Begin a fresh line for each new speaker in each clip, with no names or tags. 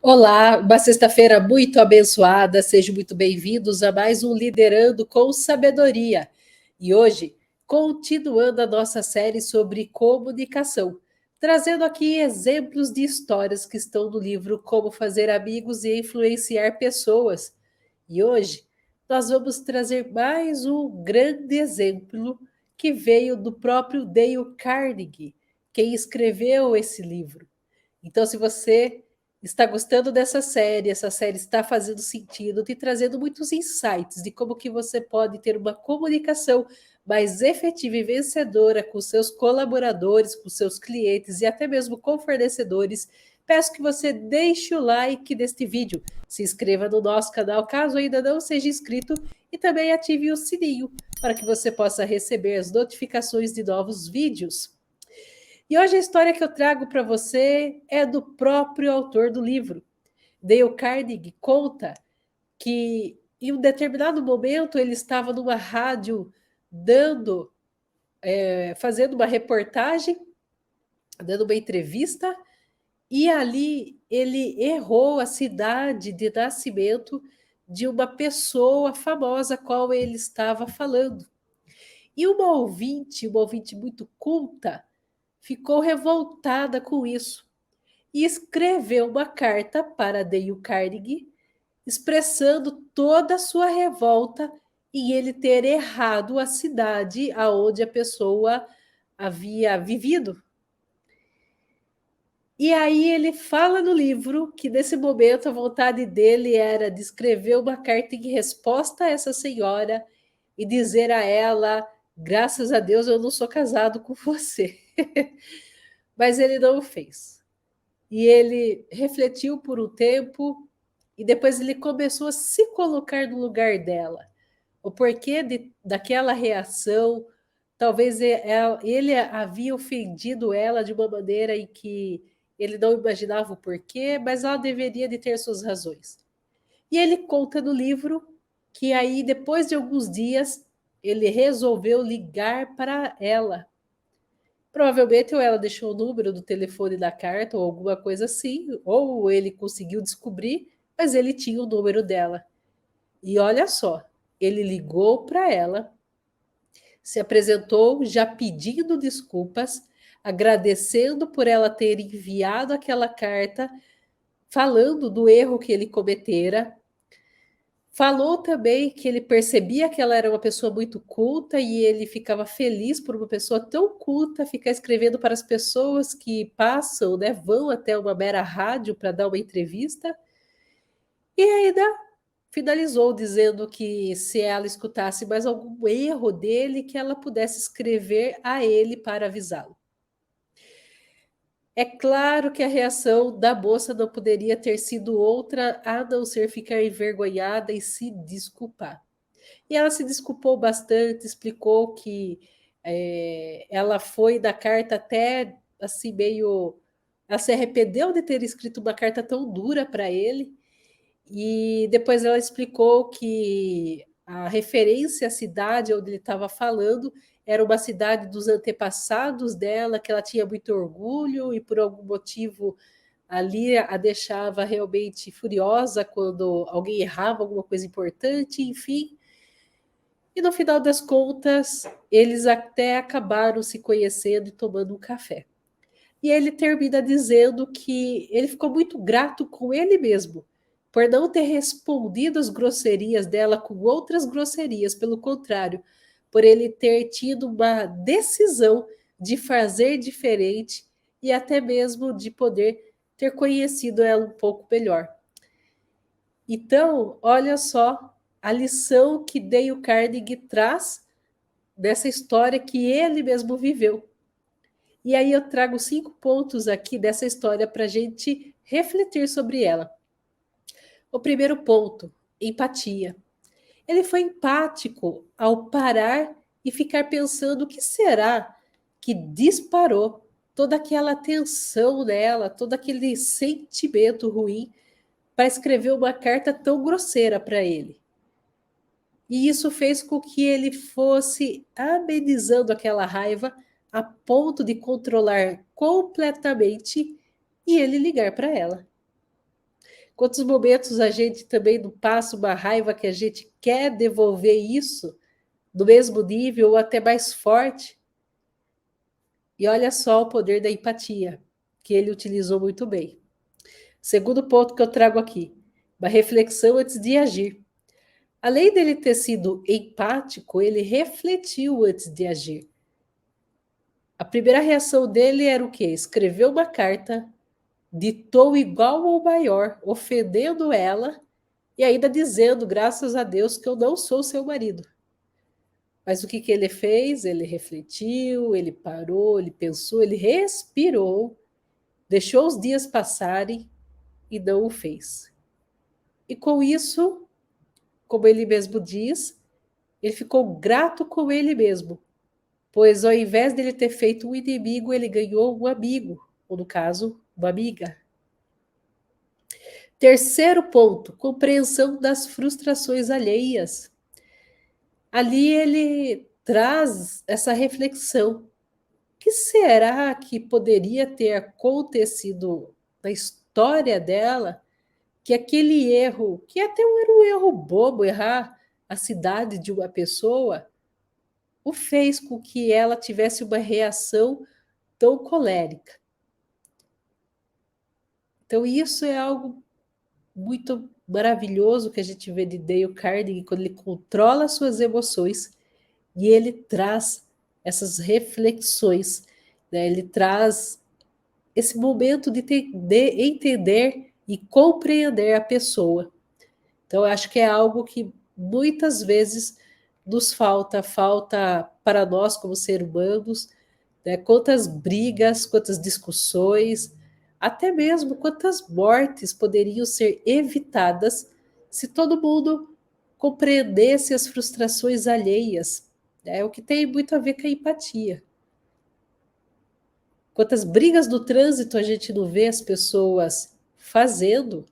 Olá, uma sexta-feira muito abençoada, sejam muito bem-vindos a mais um Liderando com Sabedoria. E hoje, continuando a nossa série sobre comunicação, trazendo aqui exemplos de histórias que estão no livro Como Fazer Amigos e Influenciar Pessoas. E hoje, nós vamos trazer mais um grande exemplo que veio do próprio Dale Carnegie, quem escreveu esse livro. Então, se você está gostando dessa série, essa série está fazendo sentido, te trazendo muitos insights de como que você pode ter uma comunicação mais efetiva e vencedora com seus colaboradores, com seus clientes e até mesmo com fornecedores. Peço que você deixe o like deste vídeo, se inscreva no nosso canal caso ainda não seja inscrito e também ative o sininho para que você possa receber as notificações de novos vídeos. E hoje a história que eu trago para você é do próprio autor do livro. Dale Carnegie conta que em um determinado momento ele estava numa rádio fazendo uma reportagem, dando uma entrevista, e ali ele errou a cidade de nascimento de uma pessoa famosa a qual ele estava falando. E uma ouvinte muito culta, ficou revoltada com isso e escreveu uma carta para Dale Carnegie, expressando toda a sua revolta em ele ter errado a cidade aonde a pessoa havia vivido. E aí ele fala no livro que nesse momento a vontade dele era de escrever uma carta em resposta a essa senhora e dizer a ela: graças a Deus eu não sou casado com você. Mas ele não o fez. E ele refletiu por um tempo e depois ele começou a se colocar no lugar dela. O porquê daquela reação, talvez ele havia ofendido ela de uma maneira em que ele não imaginava o porquê, mas ela deveria de ter suas razões. E ele conta no livro que aí, depois de alguns dias, ele resolveu ligar para ela. Provavelmente ou ela deixou o número do telefone da carta ou alguma coisa assim, ou ele conseguiu descobrir, mas ele tinha o número dela. E olha só, ele ligou para ela, se apresentou já pedindo desculpas, agradecendo por ela ter enviado aquela carta, falando do erro que ele cometera. Falou também que ele percebia que ela era uma pessoa muito culta e ele ficava feliz por uma pessoa tão culta ficar escrevendo para as pessoas que passam, né, vão até uma mera rádio para dar uma entrevista. E ainda finalizou dizendo que se ela escutasse mais algum erro dele, que ela pudesse escrever a ele para avisá-lo. É claro que a reação da moça não poderia ter sido outra a não ser ficar envergonhada e se desculpar. E ela se desculpou bastante, explicou que ela foi da carta até assim meio. Ela se arrependeu de ter escrito uma carta tão dura para ele. E depois ela explicou que a referência à cidade onde ele estava falando era uma cidade dos antepassados dela, que ela tinha muito orgulho e por algum motivo ali a deixava realmente furiosa quando alguém errava alguma coisa importante, enfim. E no final das contas, eles até acabaram se conhecendo e tomando um café. E ele termina dizendo que ele ficou muito grato com ele mesmo, por não ter respondido às grosserias dela com outras grosserias, pelo contrário, por ele ter tido uma decisão de fazer diferente e até mesmo de poder ter conhecido ela um pouco melhor. Então, olha só a lição que Dale Carnegie traz dessa história que ele mesmo viveu. E aí eu trago 5 pontos aqui dessa história para a gente refletir sobre ela. O primeiro ponto, empatia. Ele foi empático ao parar e ficar pensando o que será que disparou toda aquela tensão nela, todo aquele sentimento ruim para escrever uma carta tão grosseira para ele. E isso fez com que ele fosse amenizando aquela raiva a ponto de controlar completamente e ele ligar para ela. Quantos momentos a gente também não passa uma raiva que a gente quer devolver isso do mesmo nível ou até mais forte? E olha só o poder da empatia, que ele utilizou muito bem. Segundo ponto que eu trago aqui, uma reflexão antes de agir. Além dele ter sido empático, ele refletiu antes de agir. A primeira reação dele era o quê? Escreveu uma carta de tom igual ou maior, ofendendo ela e ainda dizendo, graças a Deus, que eu não sou seu marido. Mas o que, que ele fez? Ele refletiu, ele parou, ele pensou, ele respirou, deixou os dias passarem e não o fez. E com isso, como ele mesmo diz, ele ficou grato com ele mesmo, pois ao invés dele ter feito um inimigo, ele ganhou um amigo, ou no caso, uma amiga. Terceiro ponto, compreensão das frustrações alheias. Ali ele traz essa reflexão. O que será que poderia ter acontecido na história dela que aquele erro, que até era um erro bobo, errar a cidade de uma pessoa, o fez com que ela tivesse uma reação tão colérica? Então, isso é algo muito maravilhoso que a gente vê de Dale Carnegie quando ele controla suas emoções e ele traz essas reflexões, né? Ele traz esse momento de entender e compreender a pessoa. Então, eu acho que é algo que muitas vezes nos falta para nós como seres humanos, né? Quantas brigas, quantas discussões, até mesmo quantas mortes poderiam ser evitadas se todo mundo compreendesse as frustrações alheias, né? O que tem muito a ver com a empatia. Quantas brigas do trânsito a gente não vê as pessoas fazendo,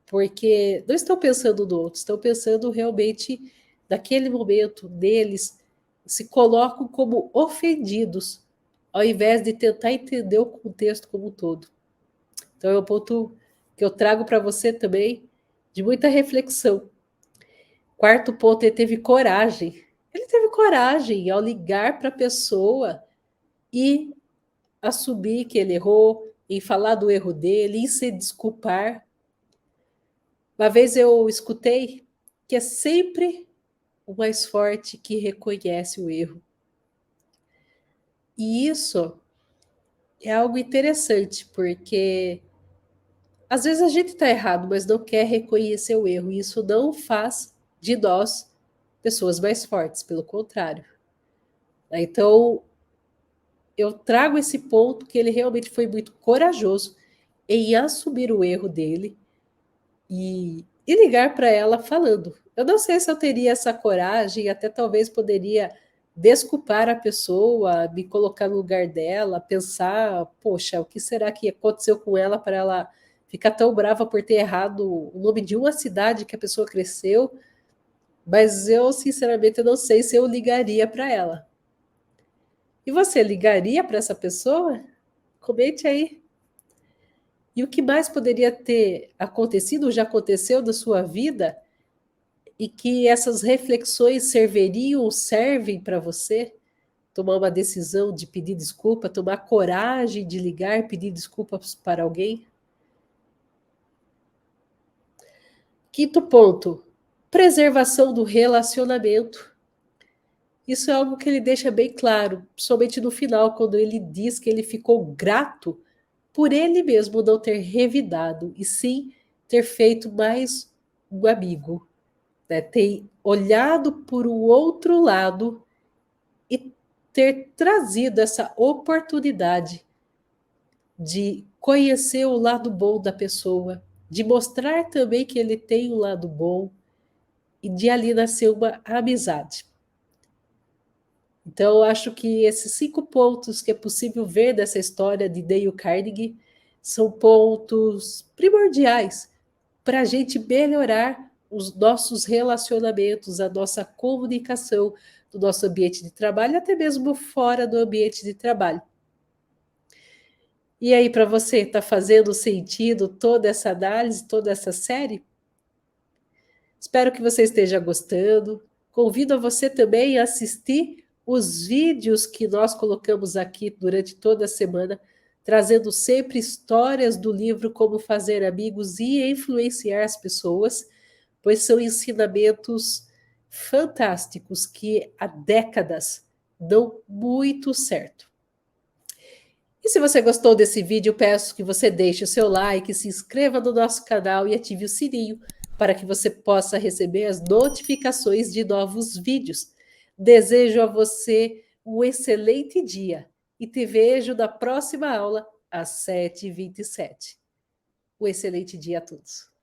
porque não estão pensando no outro, estão pensando realmente naquele momento deles, se colocam como ofendidos, ao invés de tentar entender o contexto como um todo. Então é um ponto que eu trago para você também, de muita reflexão. Quarto ponto, ele teve coragem. Ele teve coragem ao ligar para a pessoa e assumir que ele errou, em falar do erro dele, em se desculpar. Uma vez eu escutei que é sempre o mais forte que reconhece o erro. E isso é algo interessante, porque às vezes a gente está errado, mas não quer reconhecer o erro. E isso não faz de nós pessoas mais fortes, pelo contrário. Então, eu trago esse ponto que ele realmente foi muito corajoso em assumir o erro dele e ligar para ela falando. Eu não sei se eu teria essa coragem, até talvez poderia desculpar a pessoa, me colocar no lugar dela, pensar, poxa, o que será que aconteceu com ela para ela ficar tão brava por ter errado o nome de uma cidade que a pessoa cresceu, mas eu, sinceramente, eu não sei se eu ligaria para ela. E você ligaria para essa pessoa? Comente aí. E o que mais poderia ter acontecido, já aconteceu na sua vida, e que essas reflexões serviriam ou servem para você tomar uma decisão de pedir desculpa, tomar coragem de ligar, pedir desculpas para alguém? Quinto ponto, preservação do relacionamento. Isso é algo que ele deixa bem claro, somente no final, quando ele diz que ele ficou grato por ele mesmo não ter revidado, e sim ter feito mais um amigo, né? Ter olhado por um outro lado e ter trazido essa oportunidade de conhecer o lado bom da pessoa, de mostrar também que ele tem um lado bom e de ali nascer uma amizade. Então, eu acho que esses 5 pontos que é possível ver dessa história de Dale Carnegie são pontos primordiais para a gente melhorar os nossos relacionamentos, a nossa comunicação do nosso ambiente de trabalho, até mesmo fora do ambiente de trabalho. E aí, para você, está fazendo sentido toda essa análise, toda essa série? Espero que você esteja gostando. Convido a você também a assistir os vídeos que nós colocamos aqui durante toda a semana, trazendo sempre histórias do livro Como Fazer Amigos e Influenciar as Pessoas, pois são ensinamentos fantásticos que há décadas dão muito certo. E se você gostou desse vídeo, peço que você deixe o seu like, se inscreva no nosso canal e ative o sininho para que você possa receber as notificações de novos vídeos. Desejo a você um excelente dia e te vejo na próxima aula às 7h27. Um excelente dia a todos.